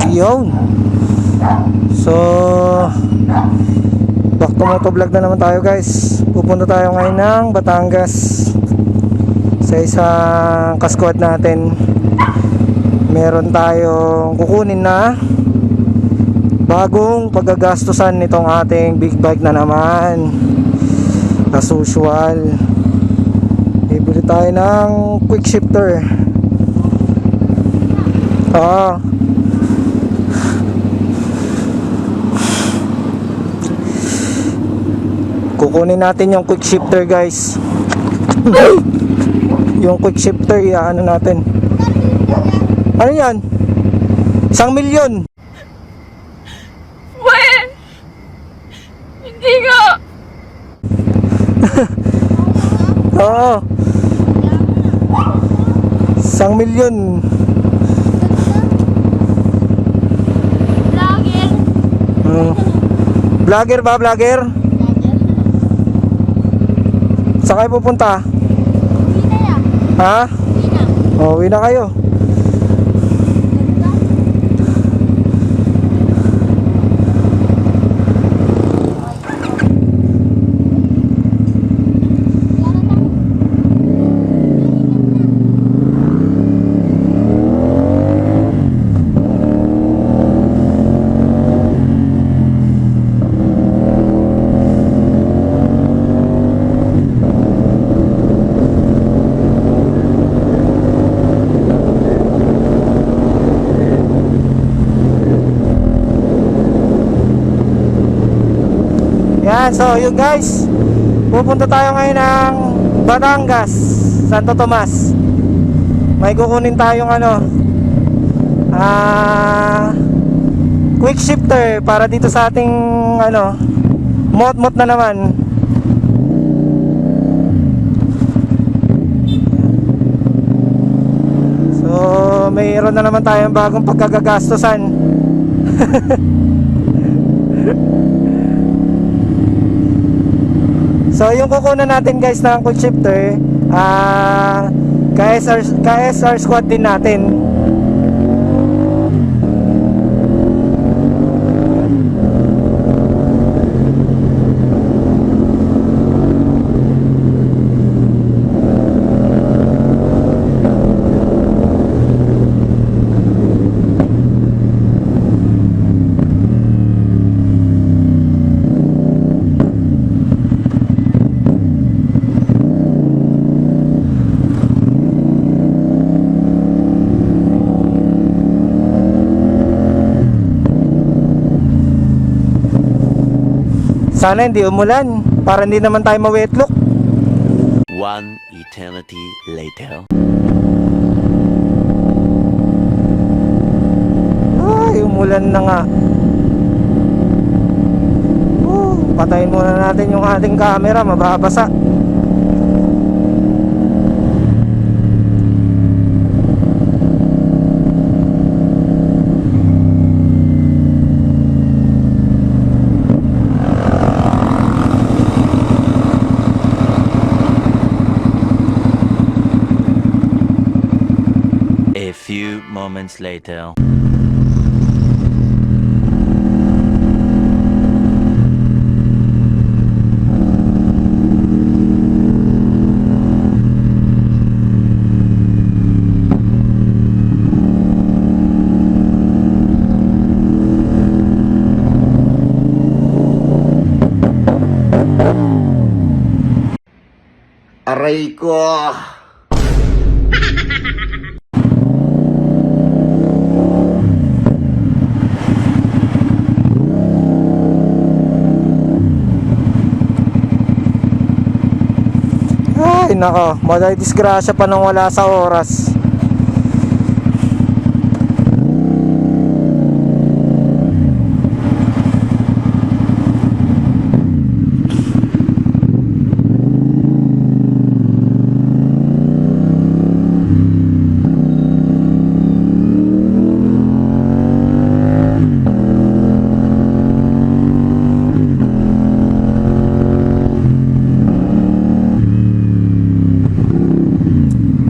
Yun. So back to motovlog na naman tayo guys. Pupunta tayo ngayon ng Batangas sa isang kasquad natin. Meron tayong kukunin na bagong paggagastusan nitong ating big bike na naman. As usual, bibili tayo ng quick shifter. Kukunin natin yung quick shifter guys. Yung quick shifter, iaano natin. Ano yan? 1,000,000. When? Hindi nga. Oo. 1,000,000. Vlogger. Vlogger ba? Vlogger? Saan kayo pupunta? Uwi na yan. Ha? Uwi na. Uwi na kayo. Yan, so yun guys, pupunta tayo ngayon ng Batangas, Santo Tomas. May kukunin tayong quick shifter para dito sa ating mot-mot na naman. So mayroon na naman tayong bagong pagkagagastusan. So yung kukunan natin guys ng quick shifter, KSR squad din natin. Sana hindi umulan para hindi naman tayo ma-wetlock. One eternity later. Ay, umulan na nga. Patayin muna natin yung ating camera, mababasa. A few moments later. Aray ko! Ay nako, madidisgrasya pa nang wala sa oras.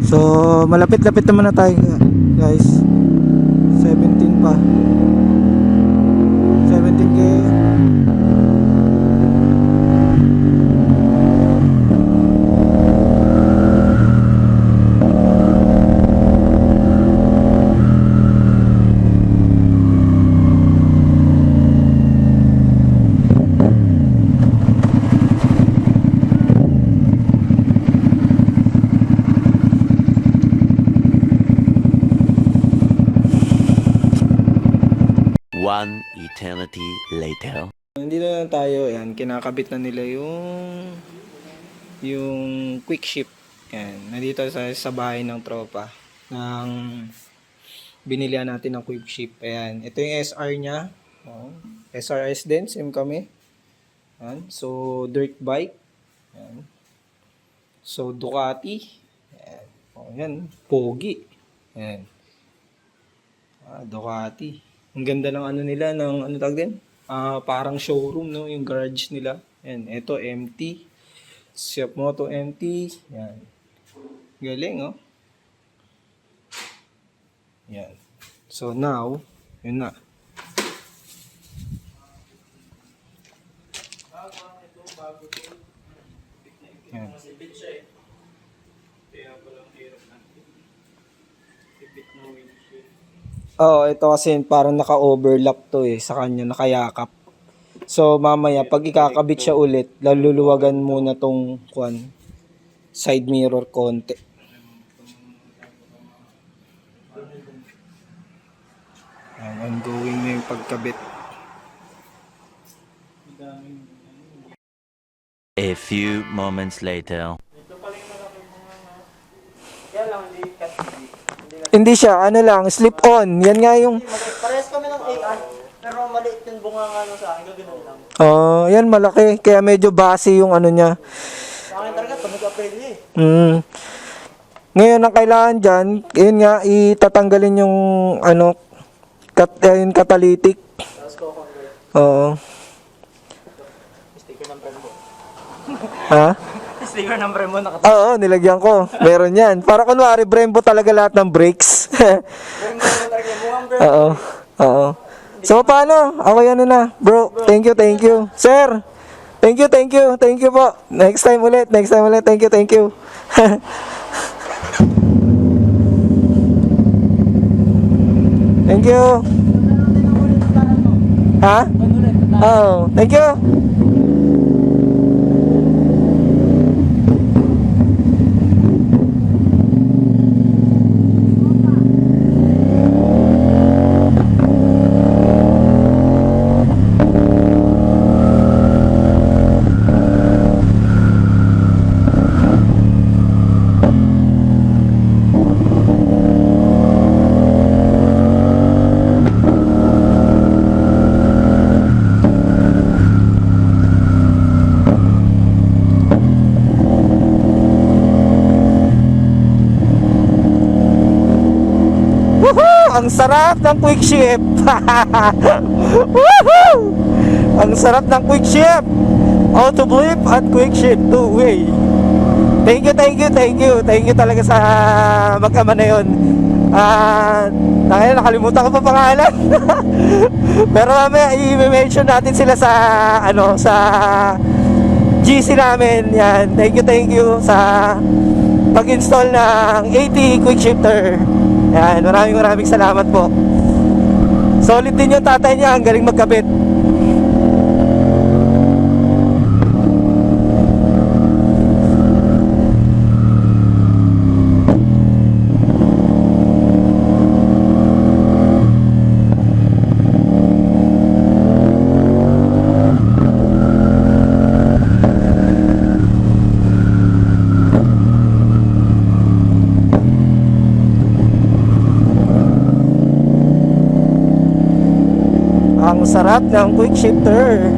So malapit-lapit naman na tayo guys sa ka. 17K. One eternity later. Nandito na tayo, yan, kinakabit na nila yung quick ship. Yan, nandito sa bahay ng tropa ng binilihan natin ng quick ship. Ayan, ito yung SR niya. Oh, SRS din, same kami. Yan, so dirt bike. Yan. So Ducati. Yan. Oh, yan, pogi. Yan. Ducati. Ang ganda ng ano nila, ng ano tawag din? Parang showroom, no? Yung garage nila. Yan, ito empty. Shop Moto empty. Yan. Galing, oh. Yan. So now, yun na. Yan. Oo, ito kasi parang naka-overlap to sa kanya, nakayakap. So mamaya pag ikakabit siya ulit, laluluwagan muna tong side mirror konti. Ongoing na yung pagkabit. A few moments later. Hindi siya, ano lang, slip on. Yan nga yung... Parehas kami ng 8R, pero maliit yung bunga nga sa akin, ganoon lang. Yan malaki. Kaya medyo basi yung ano niya. Sa akin talaga, tumag-april eh. Ngayon, ang kailangan dyan, yun nga, itatanggalin yung ano, yung catalytic. Tapos ko convert. Oo. Sticker ng Brembo. Ha? Sticker ng Brembo Oo, nilagyan ko. Meron yan. Para kunwari, Brembo talaga lahat ng brakes. Brembo talaga, mukhang Brembo. Oo. Oo. So, paano? Ako yan na. Bro, thank you, thank you. Sir, thank you, thank you. Thank you po. Next time ulit. Next time ulit. Thank you, thank you. Thank you. Ha? Oo. Thank you. Ang sarap ng quick ship. Woohoo! Ang sarap ng quick ship. Auto blip at quick ship two-way. Thank you, thank you, thank you. Thank you talaga sa mag-ama na yun. Nakalimutan ko pa pangalan. Pero mamaya i-mention natin sila sa ano, sa GC namin. Yan. Thank you sa pag-install ng 80 quick shifter. Yan, maraming salamat po. Solid din yung tatay niya, ang galing magkabit. Ang sarap ng quick shifter.